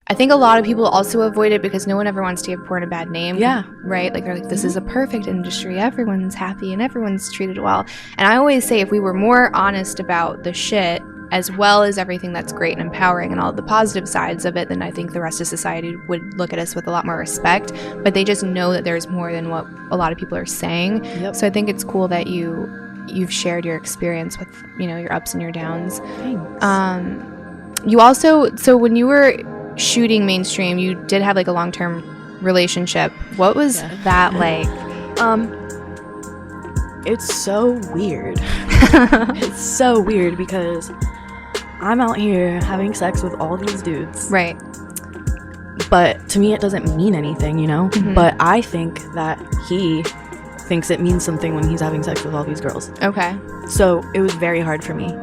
I think a lot of people also avoid it because no one ever wants to give porn a bad name. Yeah. Right? Like, they're like, this is a perfect industry. Everyone's happy and everyone's treated well. And I always say if we were more honest about the shit as well as everything that's great and empowering and all the positive sides of it, then I think the rest of society would look at us with a lot more respect. But they just know that there's more than what a lot of people are saying. Yep. So I think it's cool that you've shared your experience with, your ups and your downs. Thanks. You also, so when you were shooting mainstream, you did have like a long-term relationship. What was that like? It's so weird. It's so weird because I'm out here having sex with all these dudes. Right. But to me, it doesn't mean anything, Mm-hmm. But I think that he thinks it means something when he's having sex with all these girls. Okay. So it was very hard for me.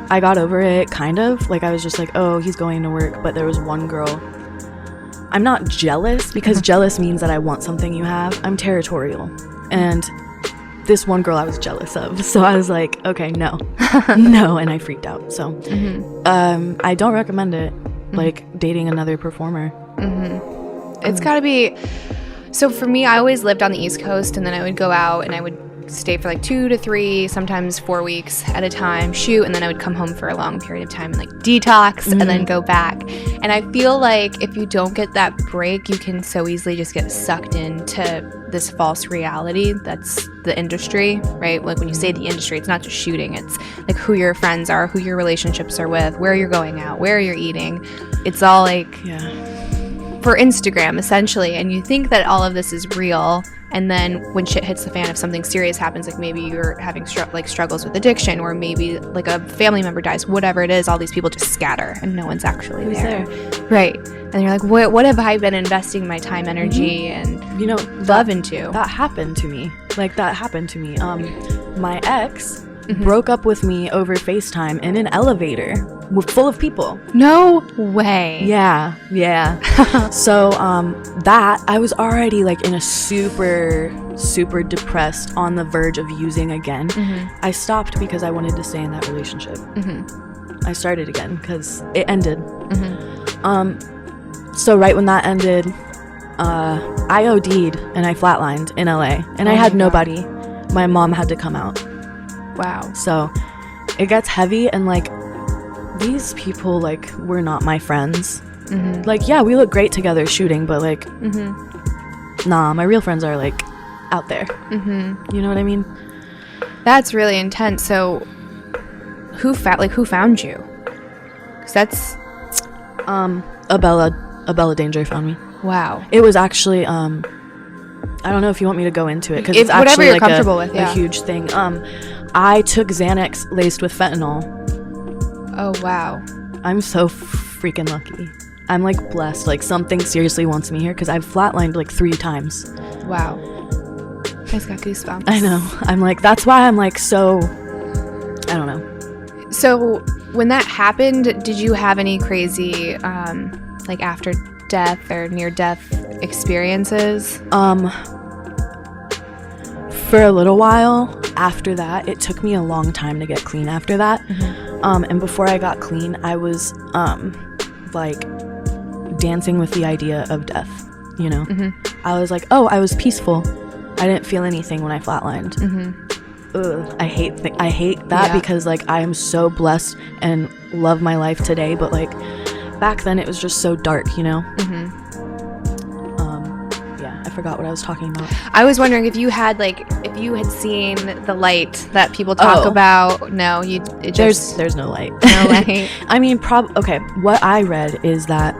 I got over it, kind of. Like, I was just like, oh, he's going to work. But there was one girl. I'm not jealous, because jealous means that I want something you have. I'm territorial. And this one girl I was jealous of. So I was like, okay, no. No, and I freaked out. So I don't recommend it, like, dating another performer. It's got to be... So for me, I always lived on the East Coast, and then I would go out and I would stay for like 2 to 3, sometimes 4 weeks at a time, shoot, and then I would come home for a long period of time and like detox and then go back. And I feel like if you don't get that break, you can so easily just get sucked into this false reality that's the industry, right? Like, when you say the industry, it's not just shooting, it's like who your friends are, who your relationships are with, where you're going out, where you're eating. It's all like for Instagram, essentially. And you think that all of this is real, and then when shit hits the fan, if something serious happens, like maybe you're having struggles with addiction, or maybe like a family member dies, whatever it is, all these people just scatter and no one's actually there. Right. And you're like, what have I been investing my time, energy, and love into? That happened to me. My ex broke up with me over FaceTime in an elevator full of people. No way. Yeah. So that I was already like in a super depressed, on the verge of using again. I stopped because I wanted to stay in that relationship. I started again because it ended. So right when that ended, I OD'd and I flatlined in LA, and I had nobody. My mom had to come out. Wow. So it gets heavy, and like, these people, like, were not my friends. Like, yeah, we look great together shooting, but like, nah, my real friends are like out there. You know what I mean? That's really intense. So who found you? Because that's Abella Danger found me. Wow. It was actually I don't know if you want me to go into it, because it's whatever actually you're like comfortable with, yeah. a huge thing. I took Xanax laced with fentanyl. Oh, wow. I'm so freaking lucky. I'm like blessed. Like, something seriously wants me here, because I've flatlined like 3 times. Wow. I just got goosebumps. I know. I'm like, that's why I'm like so, I don't know. So when that happened, did you have any crazy like after death or near death experiences? For a little while after that. It took me a long time to get clean after that. And before I got clean, I was like dancing with the idea of death, I was like, oh, I was peaceful, I didn't feel anything when I flatlined. Ugh, I hate that, because like, I am so blessed and love my life today, but like back then it was just so dark, I forgot what I was talking about. I was wondering if you had seen the light that people talk about. No, there's no light. No light. I mean, okay, what I read is that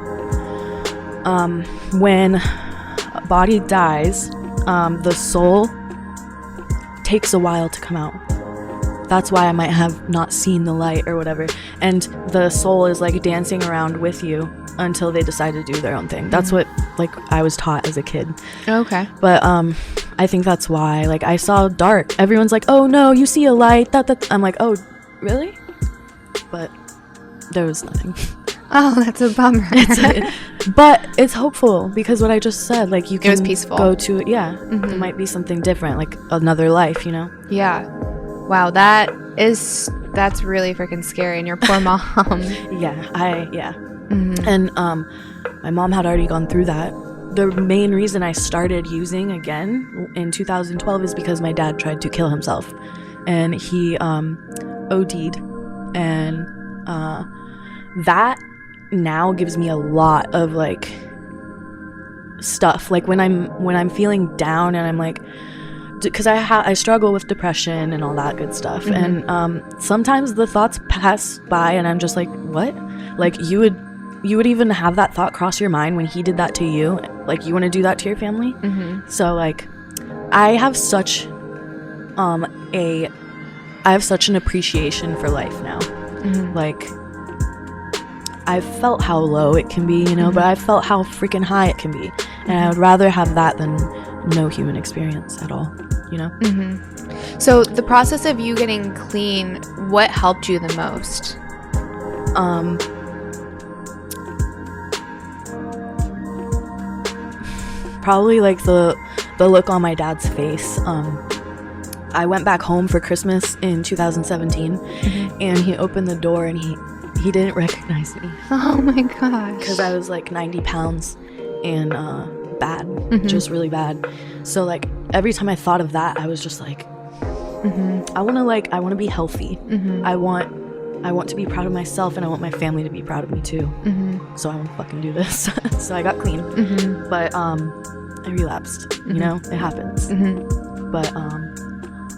when a body dies, the soul takes a while to come out. That's why I might have not seen the light or whatever. And the soul is like dancing around with you until they decide to do their own thing. That's what like I was taught as a kid. Okay. But I think that's why, like, I saw dark. Everyone's like, oh no, you see a light. I'm like, oh, really? But there was nothing. Oh, that's a bummer. But it's hopeful, because what I just said, like, you can it was peaceful. Go to it. Yeah. It might be something different, like another life, Yeah. Wow, that's really freaking scary. And your poor mom. Yeah. And my mom had already gone through that. The main reason I started using again in 2012 is because my dad tried to kill himself, and he OD'd, and that now gives me a lot of like stuff, like when I'm feeling down and I'm like, because I struggle with depression and all that good stuff, and sometimes the thoughts pass by and I'm just like, what? Like you would even have that thought cross your mind when he did that to you, like you want to do that to your family. So like I have such an appreciation for life now. Like I've felt how low it can be, you know, but I've felt how freaking high it can be, and I would rather have that than no human experience at all, you know. So the process of you getting clean, what helped you the most? Probably like the look on my dad's face. I went back home for Christmas in 2017, and he opened the door and he didn't recognize me. Oh my gosh. Because I was like 90 pounds and bad, just really bad. So like every time I thought of that, I was just like, I want to be healthy. I want to be proud of myself, and I want my family to be proud of me too. So I want to fucking do this. So I got clean, but I relapsed. You know, it happens. But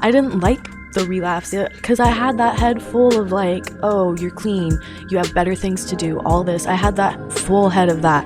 I didn't like the relapse because I had that head full of like, oh, you're clean, you have better things to do, all this. I had that full head of that.